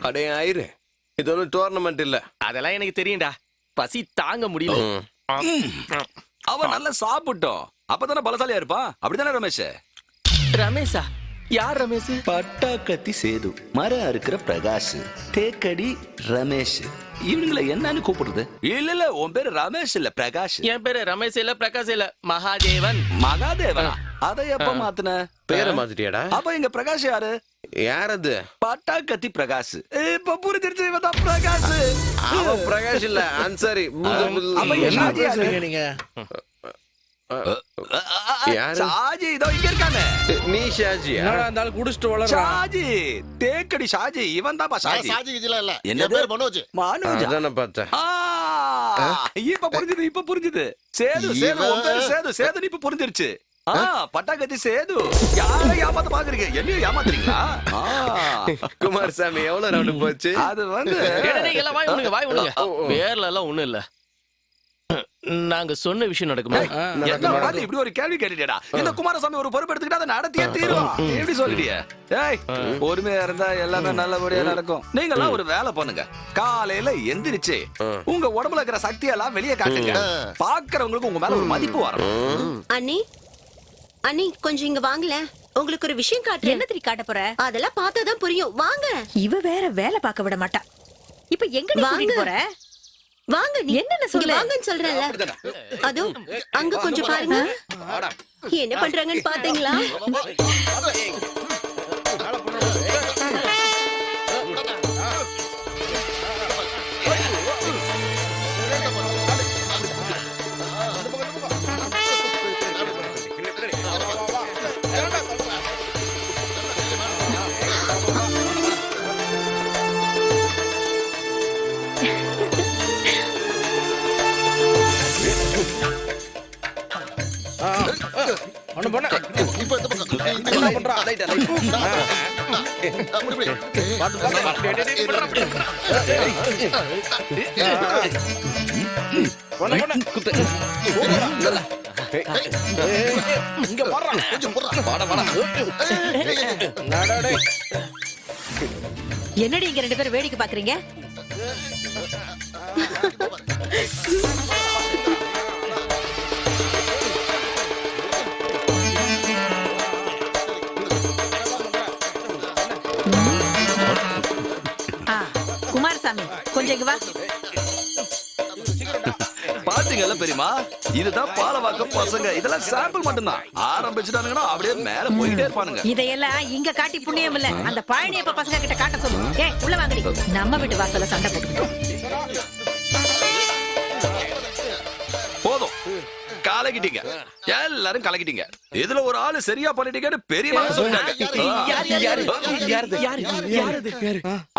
அடே ஆயிரு, இது ஒன்றும் டோர்னமெண்ட் இல்ல. அதெல்லாம் எனக்கு தெரியும்டா. பசி தாங்க முடியல. அவன் நல்லா சாப்பிட்டோம், அப்பதானே பலசாலியா இருப்பான். அப்படித்தானே ரமேஷ்? ரமேஷா? யார் ரமேஷ்? பட்டாக்கத்தி சேது, மர அறுக்கிற பிரகாஷ், தேக்கடி ரமேஷ். இவனுங்களை என்னன்னு கூப்பிடுறது? இல்ல உன் பேரு ரமேஷ் இல்ல பிரகாஷ். என் பேரு ரமேஷ் இல்ல பிரகாஷ் இல்ல, மகாதேவன். மகாதேவனா? அதை எப்ப மாத்துன? பேரை மாத்திட்டியாடா? அப்ப எங்க பிரகாஷ் யாரு? யார் அது? பட்டாக்கத்தி பிரகாஷ். இப்ப புரிஞ்சிருச்சு, இவன் தான் பிரகாஷ். அவன் பிரகாஷ் இல்ல, அன்சாரி. நீங்க ஷாஜி இதோ இங்க இருக்கானே. நீ ஷாஜியா? இருந்தாலும் குடிச்சிட்டு வளர. ஷாஜி, தேக்கடி ஷாஜி. இவன் தான் ஷாஜி. ஷாஜி கிஜில இல்ல, என்ன பேர் மனோஜ். மனோஜ் அதானே பார்த்தேன். இப்ப புரிஞ்சுது. சேது சேது, உன் பேரு சேது. சேது இப்ப புரிஞ்சிருச்சு. பட்டாக்கத்தி சேது. யார ஏமாத்த பாக்குறீங்க? என்னையும் ஏமாத்துறீங்களா? குமாரசாமி எவ்வளவு ரவுண்டு போச்சு? அது வந்து எல்லாம் வாய் விடுங்க, வாய் விடுங்க. பேர்ல எல்லாம் ஒண்ணும் இல்ல. நாங்க சொன்ன விஷயம் நடக்குமா? என்ன பாத்து இப்படி ஒரு கேள்வி கேட்டுட்டா? இந்த குமாரசாமி ஒரு பொறுப்பு எடுத்துக்கிட்டா அதை நடத்தியே தீருவான். எப்படி சொல்லிட்டியே? ஏய், பொறுமையா இருந்தா எல்லாமே நல்லபடியா நடக்கும். நீங்க எல்லாம் ஒரு வேலை பண்ணுங்க. காலையில எந்திரிச்சு உங்க உடம்புல இருக்கிற சக்தியெல்லாம் வெளியே காட்டுங்க. பாக்குறவங்களுக்கு உங்க மேல ஒரு மதிப்பு வரணும். அண்ணி, அண்ணி கொஞ்சம் இங்க வாங்கல. உங்களுக்கு ஒரு விஷயம் காட்டு. என்ன திரி காட்ட போற? அதெல்லாம் பார்த்தாதான் புரியும். வாங்க. இவ வேற வேலை பார்க்க விட மாட்டா. இப்ப எங்க கூட்டிட்டு போற? வாங்க. நீ என்னன்னு சொல்லு. வாங்கன்னு சொல்றேன்ல. அதோ அங்க கொஞ்சம் பாருங்க. என்ன பண்றாங்கன்னு பாத்தீங்களா? ஒண்ணு பண்ண. இப்ப இந்த பக்கம் என்ன பண்றா? ஒண்ணு பண்ண. இங்க போடுறா. கொஞ்சம் போடுறா. என்னடி இங்க ரெண்டு பேரும் வேடிக்கை பாக்குறீங்க? குமாரசாமி கொஞ்சம் இங்க வா. பாத்தீங்கல்ல பெரியமா, இதுதான் பாலவாக்கம் பசங்க. இதெல்லாம் சாம்பிள் மட்டும்தான். ஆரம்பிச்சுட்டானுங்கன்னா அப்படியே மேல போயிட்டே இருப்பானுங்க. இதையெல்லாம் இங்க காட்டி புண்ணியம் இல்ல. அந்த பழனியப்ப பசங்க கிட்ட காட்ட சொல்லு. ஏய், உள்ள வாங்கடி. நம்ம வீட்டு வாசல்ல சண்டை போட்டுக்கிட்டோம். போதும், கலக்கிட்டீங்க. எல்லாரும் கலக்கிட்டீங்க. இதுல ஒரு ஆளு சரியா பண்ணிட்டீங்கன்னு பெரியமா சொல்லிட்டாங்க.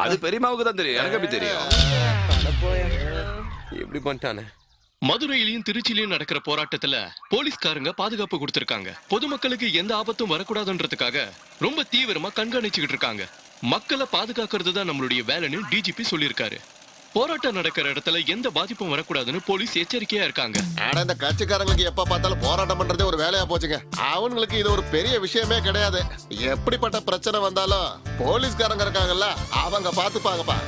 அது பெரியமாவுக்கு தான் தெரியும், எனக்கு எப்படி தெரியும்? இப்படி பண்ணிட்டானே. மதுரையிலயும் திருச்சியிலயும் நடக்கிற போராட்டத்துல போலீஸ்காரங்க பாதுகாப்பு கொடுத்திருக்காங்க. பொதுமக்களுக்கு எந்த ஆபத்தும் வரக்கூடாதுன்றதுக்காக ரொம்ப தீவிரமா கண்காணிச்சுக்கிட்டு இருக்காங்க. மக்களை பாதுகாக்கிறது தான் நம்மளுடைய வேலைன்னு டிஜிபி சொல்லியிருக்காரு. போராட்டம் நடக்கிற இடத்துல எந்த பாதிப்பும் வரக்கூடாதுன்னு போலீஸ் எச்சரிக்கையா இருக்காங்க. ஆனா இந்த கட்சிக்காரங்களுக்கு எப்ப பார்த்தாலும் போராட்டம் பண்றதே ஒரு வேலையா போச்சுங்க. அவங்களுக்கு இது ஒரு பெரிய விஷயமே கிடையாது. எப்படிப்பட்ட பிரச்சனை வந்தாலும் போலீஸ்காரங்க இருக்காங்கல்ல, அவங்க பாத்துப்பாங்கப்பா.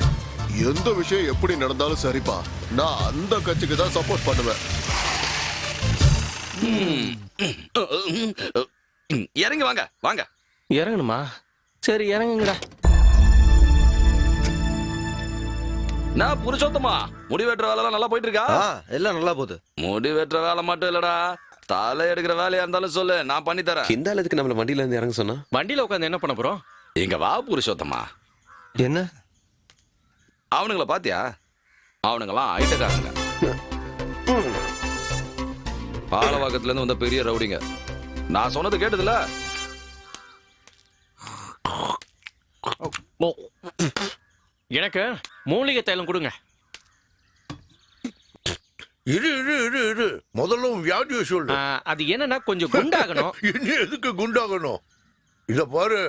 எந்த விஷயம் எப்படி நடந்தாலும் சரிப்பா, நான் அந்த கட்சிக்கு தான் சப்போர்ட் பண்ணுவேன். இறங்கி வாங்க, வாங்க. இறங்கணுமா? சரி இறங்குங்கடா. நான் புருஷோத்தமா, முடி வெட்டுற வேலை நல்லா போயிட்டு இருக்கா? எல்லாம் நல்லா போகுது. முடி வெட்டுற வேலை மட்டும் இல்லடா, தலை எடுக்கிற வேலையா இருந்தாலும் சொல்லு, நான் பண்ணி தரேன். இந்த ஆளுக்கு நம்மள வண்டியில இருந்து இறங்க சொன்னா? வண்டியில உட்காந்து என்ன பண்ண போறோம்? இங்க வா புருஷோத்தமா. என்ன அவனுங்கள பாத்தியா? அவனுங்கெல்லாம் ஐட்டக்காரங்க. பாலவாக்கத்துல இருந்து வந்த பெரிய ரவுடிங்க. நான் சொன்னது கேட்டதுல? எனக்கு மூலிகை தைலம் கொடுங்க. இரு முதல்ல வியாதியை சொல்லு. அது என்னன்னா கொஞ்சம் குண்டாகணும். இன்னும் எதுக்கு குண்டாகணும்? இத பாரு,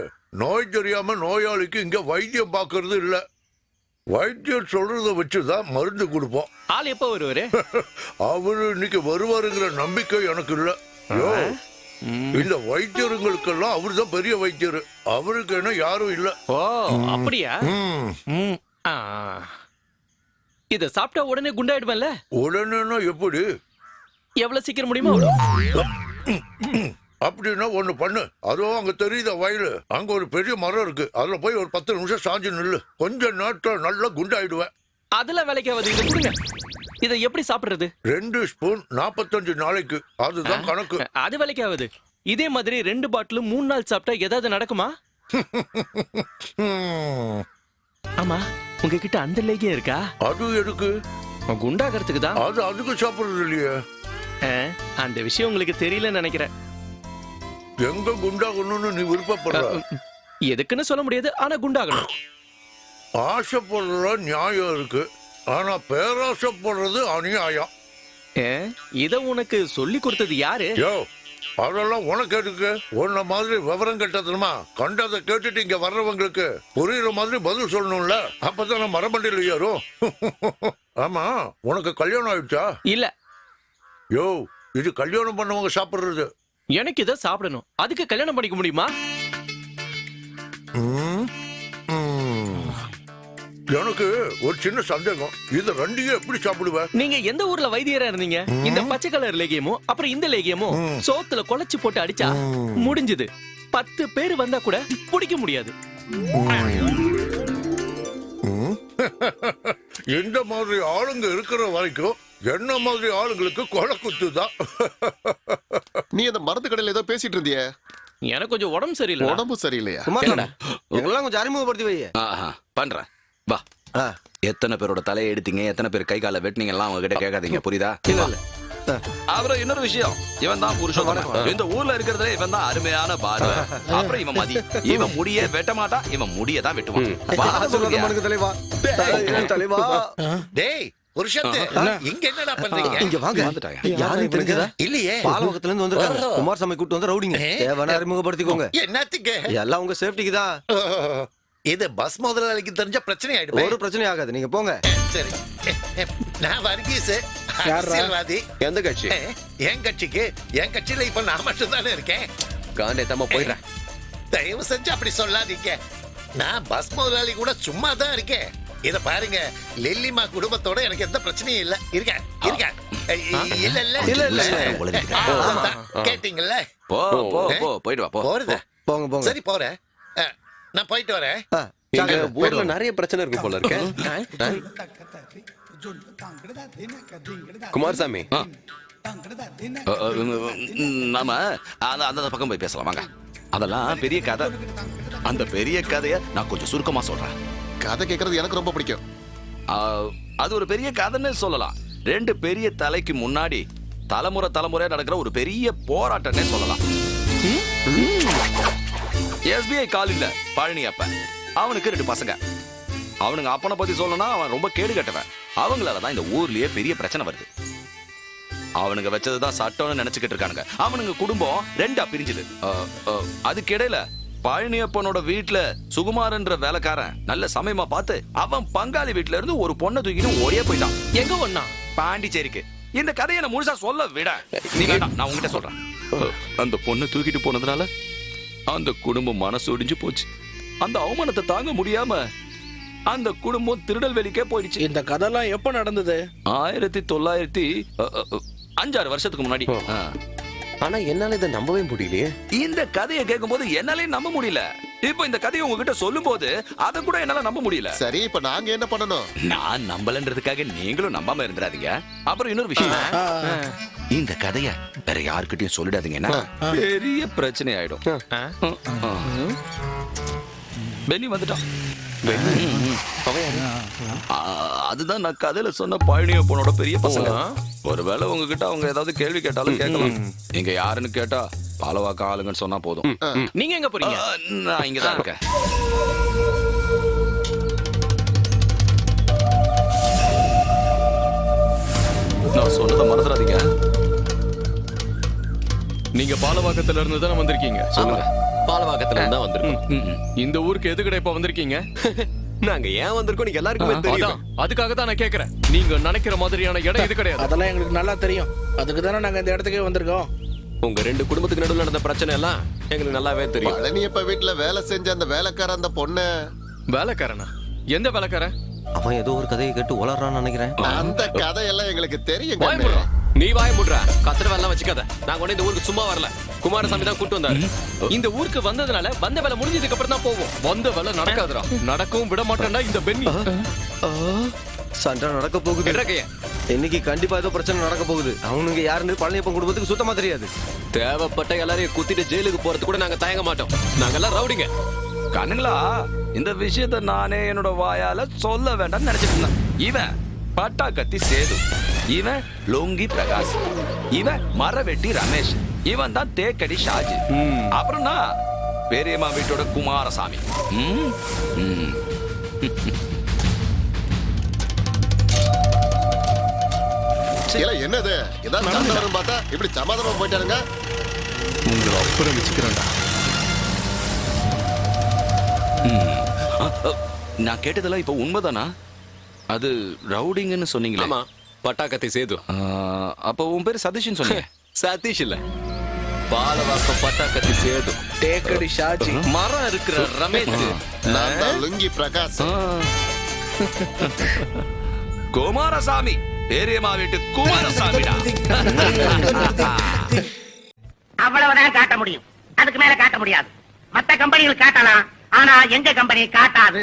நோய் தெரியாம நோயாளிக்கு இங்க வைத்தியம் பாக்குறது இல்ல. வைத்தியர் சொல்றத வச்சுதான் மருந்து கொடுப்போம். ஆள் எப்ப வருவாரு? அவரு இன்னைக்கு வருவாருங்கிற நம்பிக்கை எனக்கு இல்ல. இந்த வைத்தியருங்களுக்கெல்லாம் அவர்தான் பெரிய வைத்தியர். அவருக்கு என்ன யாரும் இல்ல. ஓ அப்படியா? ம். ம், ஆ. இத சாப்பிட்டா உடனே குண்டாயிடுவேன்ல? உடனேனா எப்படி? எவ்வளவு சீக்கிரம் முடியுமோ அவ்வளவு. அப்படின்னா ஒண்ணு பண்ணு. அதோ அங்க தெரியுத வயலு, அங்க ஒரு பெரிய மரம் இருக்கு. அதுல போய் ஒரு 10 நிமிஷம் சாஞ்சு நில்லு. கொஞ்ச நேரத்துல நல்லா குண்டாயிடுவேன். அதெல்லாம் வேலைக்கு ஆகாது. இத கொடுங்க. இத எப்படி சாப்பிடுறது? 2 ஸ்பூன் 45 நாளைக்கு. அதுதான் கணக்கு. அது வேலைக்கு ஆகாது. இதே மாதிரி 2 பாட்டில் 3 நாள் சாப்பிட்டா ஏதாவது நடக்குமா? ம். ஆமா, உங்ககிட்ட அந்த லேகியம் இருக்கா? அது எதுக்கு? குண்டாகிறதுக்கு தான். அது அதுக்கு சாப்பிடுறது இல்லையே. அந்த விஷயம் உங்களுக்கு தெரியலன்னு நினைக்கிறேன். எங்க குண்டாகணும்னு நீ விருப்பப்படுற? எதுக்குன்னு சொல்ல முடியாது, ஆனா குண்டாகணும். ஆசைப்படுற நியாயம் இருக்கு, ஆனா பேராசைப்படுறது அநியாயம். இத உனக்கு சொல்லி கொடுத்தது யாரு? யோ, அதெல்லாம் உனக்கு எதுக்கு? உன்ன மாதிரி விவரம் கட்டதுமா கண்டதை கேட்டுட்டு இங்க வர்றவங்களுக்கு புரியுற மாதிரி பதில் சொல்லணும்ல. அப்பதான் நம்ம மரமண்டியில் ஏறும். ஆமா, உனக்கு கல்யாணம் ஆயிடுச்சா? இல்ல. யோ, இது கல்யாணம் பண்ணவங்க சாப்பிடுறது. எனக்கு இத சாப்பிடணும், அதுக்கு கல்யாணம் பண்ணிக்க முடியுமா? ம், ம். எனக்கு ஒரு சின்ன சந்தேகம். இது ரெண்டையும் எப்படி சாப்பிடுவ? நீங்க எந்த ஊர்ல வைத்தியரா இருந்தீங்க? இந்த பச்சை கலர் லேகியமும் அப்புறம் இந்த லேகியமும் சோத்துல குழச்சு போட்டு அடிச்சா முடிஞ்சது. 10 பேர் வந்தா கூட பிடிக்க முடியாது. ம். இந்த மாதிரி ஆளுங்க இருக்கிற வரைக்கும் என்ன மாதிரி ஆளுங்களுக்கு கொலை குத்துதான். நீ அந்த மருந்து கடையில ஏதோ பேசிட்டு இருந்தியே, எனக்கு கொஞ்சம் உடம்பு சரியில்லை. உடம்பு சரியில்லையா? எங்கெல்லாம் கொஞ்சம் அறிமுகப்படுத்தி வை. பண்றேன் வா. எத்தனை பேரோட தலையை எடுத்தீங்க, எத்தனை பேர் கை காலை வெட்டினீங்க எல்லாம் அவங்க கிட்ட கேட்காதீங்க, புரியுதா? அப்புறம் இன்னொரு விஷயம், இவன் தான் புருஷன். இந்த ஊர்ல இருக்கிறதுல இவன் தான் அருமையான பாரு. அப்புறம் இவன் மதி, இவன் முடிய வெட்ட மாட்டான், இவன் முடிய தான் வெட்டுவான். தலைவா தலைவா. டேய் புருஷத்து, இங்க என்னடா பண்றீங்க? இங்க வாங்க. வந்துட்டாங்க. யாரும் தெரிஞ்சதா? இல்லையே. பாலவகத்துல இருந்து வந்திருக்காங்க. குமாரசாமி கூட்டு வந்து ரவுடிங்க. தேவனா அறிமுகப்படுத்திக்கோங்க. என்னத்துக்கு? எல்லாம் உங்க சேஃப்டிக்கு தான். இது பஸ் முதலாளிக்கு தெரிஞ்ச பிரச்சனை ஆயிடுமே. ஒரு பிரச்சனையும் ஆகாது, நீங்க போங்க. சரி, நான் வர்கீஸ், அரசியல்வாதி. எந்த கட்சி? என் கட்சிக்கு, என் கட்சியில இப்ப நான் மட்டும் தானே இருக்கேன். காண்டே தம்ம போயிடுறேன். தயவு செஞ்சு அப்படி சொல்லாதீங்க. நான் பஸ் முதலாளி கூட சும்மா தான் இருக்கேன். இத பாருங்க, லெல்லிமா குடும்பத்தோட எனக்கு எந்த பிரச்சனையும் இல்ல. இருக்கேன் இருக்கேன். இல்ல இல்ல இல்ல. கேட்டீங்கல்ல? போ போ போ, போயிட்டு வா. போ போறத போங்க போங்க. சரி போறேன். நான் போயிட்டு வரேன். ஊர்ல நிறைய பிரச்சனை இருக்கு போல இருக்கு. குமாரசாமி, நாம அந்த பக்கம் போய் பேசலாம் வாங்க. அதெல்லாம் பெரிய கதை. அந்த பெரிய கதைய நான் கொஞ்சம் சுருக்கமா சொல்றேன். கதை கேட்கறது எனக்கு ரொம்ப பிடிக்கும். அது ஒரு பெரிய கதைன்னு சொல்லலாம். 2 பெரிய தலைக்கு முன்னாடி தலைமுறையா நடக்கிற ஒரு பெரிய போராட்டம்னே சொல்லலாம். SBI காலில்ல பழனி அப்ப அவனுக்கு 2 பசங்க. அவனுங்க அப்பனை பத்தி சொல்லணும்னா அவன் ரொம்ப கேடு கட்டவன். அவங்களாலதான் இந்த ஊர்லயே பெரிய பிரச்சனை வருது. அவனுங்க வச்சதுதான் சட்டம்னு நினைச்சுக்கிட்டு இருக்கானுங்க. அவனுங்க குடும்பம் 2ஆ பிரிஞ்சுது. அதுக்கிடையில பழனியப்பனோட வீட்டுல சுகுமாரன்ற வேலைக்காரன் நல்ல சமயமா பார்த்து அவன் பங்காளி வீட்டுல இருந்து ஒரு பொண்ணை தூக்கிட்டு ஓடியே போயிட்டான். எங்க ஒண்ணா? பாண்டிச்சேரிக்கு. இந்த கதையை நான் முழுசா சொல்ல விட நீ வேண்டாம், நான் உங்ககிட்ட சொல்றேன். அந்த பொண்ணை தூக்கிட்டு போனதுனால அந்த குடும்பம் மனசு ஒடிஞ்சு போச்சு. அந்த அவமானத்தை தாங்க முடியாம அந்த குடும்பம் திருநெல்வேலிக்கே போயிடுச்சு. இந்த கதைலாம் எப்ப நடந்தது? 1905 வருஷத்துக்கு முன்னாடி. ஆனா என்னால இதை நம்பவே முடியலையே. இந்த கதையை கேட்கும்போது என்னாலே நம்ப முடியல. இப்போ இந்த கதையை உங்ககிட்ட சொல்லும் போது அதை கூட என்னால நம்ப முடியல. சரி, இப்ப நாங்க என்ன பண்ணணும்? நான் நம்பலன்றதுக்காக நீங்களும் நம்பாம இருந்துடாதீங்க. அப்புறம் இன்னொரு விஷயம், இந்த கதைய வேற யாருக்கிட்டையும் சொல்லிடாதீங்கன்னா பெரிய பிரச்சனை ஆயிடும். பென்னி வந்துட்டான். அதுதான் நான் கதையில சொன்ன பழனியப்பனோட பெரிய பசங்க. ஒருவேளை உங்ககிட்ட அவங்க ஏதாவது கேள்வி கேட்டாலும் கேட்கலாம். நீங்க யாருன்னு கேட்டா பாலவாக்க ஆளுங்கன்னு சொன்னா போதும். நீங்க எங்க போறீங்க? நான் இங்கதான் இருக்கேன். நான் சொன்னதை மறந்துடாதீங்க. நீங்க பாலவாக்கத்துல இருந்து தானே வந்திருக்கீங்க? சொல்லுங்க. பாலவாக்கத்துல தான் வந்திருக்கோம். இந்த ஊருக்கு எதுக்கட இப்ப வந்திருக்கீங்க? நாங்க ஏன் வந்திருக்கோம் நீங்க எல்லாருக்குமே தெரியும். அதுக்காக தான் நான் கேக்குறேன். நீங்க நினைக்கிற மாதிரியான இடம் இது கிடையாது. அதெல்லாம் எங்களுக்கு நல்லா தெரியும். அதுக்கு தானே நாங்க இந்த இடத்துக்கே வந்திருக்கோம். உங்க ரெண்டு குடும்பத்துக்கு நடுவில் நடந்த பிரச்சனை எல்லாம் எங்களுக்கு நல்லாவே தெரியும். பழனியப்ப வீட்டுல வேலை செஞ்ச அந்த வேலைக்கார அந்த பொண்ணு வேலைக்காரனா? எந்த வேலைக்காரன்? அவன் ஏதோ ஒரு கதையை கேட்டு உளறான்னு நினைக்கிறேன். அந்த கதையெல்லாம் எங்களுக்கு தெரியும் வாய கண்ணு. முடுறா. நீ வாய முடுற. கத்திர வேலை வச்சுக்காத. நாங்க உடனே இந்த ஊருக்கு சும்மா வரல. குமாரசாமி தான் கூட்டு வந்தாரு. இந்த ஊருக்கு வந்ததுனால வந்த வேலை முடிஞ்சதுக்கு அப்புறம் தான் போவோம். வந்த வேலை நடக்காதுடா. நடக்கவும் விட மாட்டேன்டா இந்த பெண்ணி. சண்டை நடக்க போகுது. இறக்கைய. இன்னைக்கு கண்டிப்பா ஏதோ பிரச்சனை நடக்க போகுது. அவனுங்க யாருன்னு பழனியப்பன் குடும்பத்துக்கு சுத்தமா தெரியாது. தேவைப்பட்ட எல்லாரையும் குத்திட்டு ஜெயிலுக்கு போறது கூட நாங்க தயங்க மாட்டோம். நாங்கெல்லாம் ரவுடிங்க. கண்ணுங்களா, இந்த விஷயத்த நானே என்னோட வாயால சொல்ல வேண்டாம்னு நினைச்சிட்டு இருந்தேன். இவன் பட்டா கத்தி சேது, இவன் லோங்கி பிரகாஷ், இவன் மரவெட்டி ரமேஷ், இவன் தான் தேக்கடி ஷாஜி, அப்புறம் நான் பெரியம்மா வீட்டோட குமாரசாமி. ம், ம். இல்ல, என்னது இதான் சண்டை வரும்னு பார்த்தா இப்படி சமாதானமா போயிட்டாருங்க. உங்களை அப்புறம் வச்சுக்கிறேன்டா. நான் கேட்டதெல்லாம் இப்ப உண்மைதானா? அது ரவுடிங்கன்னு சொன்னீங்களே. ஆமா, பட்டாக்கத்தி சேது. அப்ப உன் பேரு சதீஷ்னு சொன்னீங்க. சதீஷ் இல்ல, பாலவாக்கம் பட்டாக்கத்தி சேது. தேக்கடி ஷாஜி, மரம் இருக்கிற ரமேஷ். நான் தான் லுங்கி பிரகாஷ். குமாரசாமி, பெரியம்மா வீட்டு குமாரசாமிடா. அவ்வளவுதான் காட்ட முடியும். அதுக்கு மேல காட்ட முடியாது. மத்த கம்பெனிகள் காட்டலாம், ஆனா எங்க கம்பெனி காட்டாது.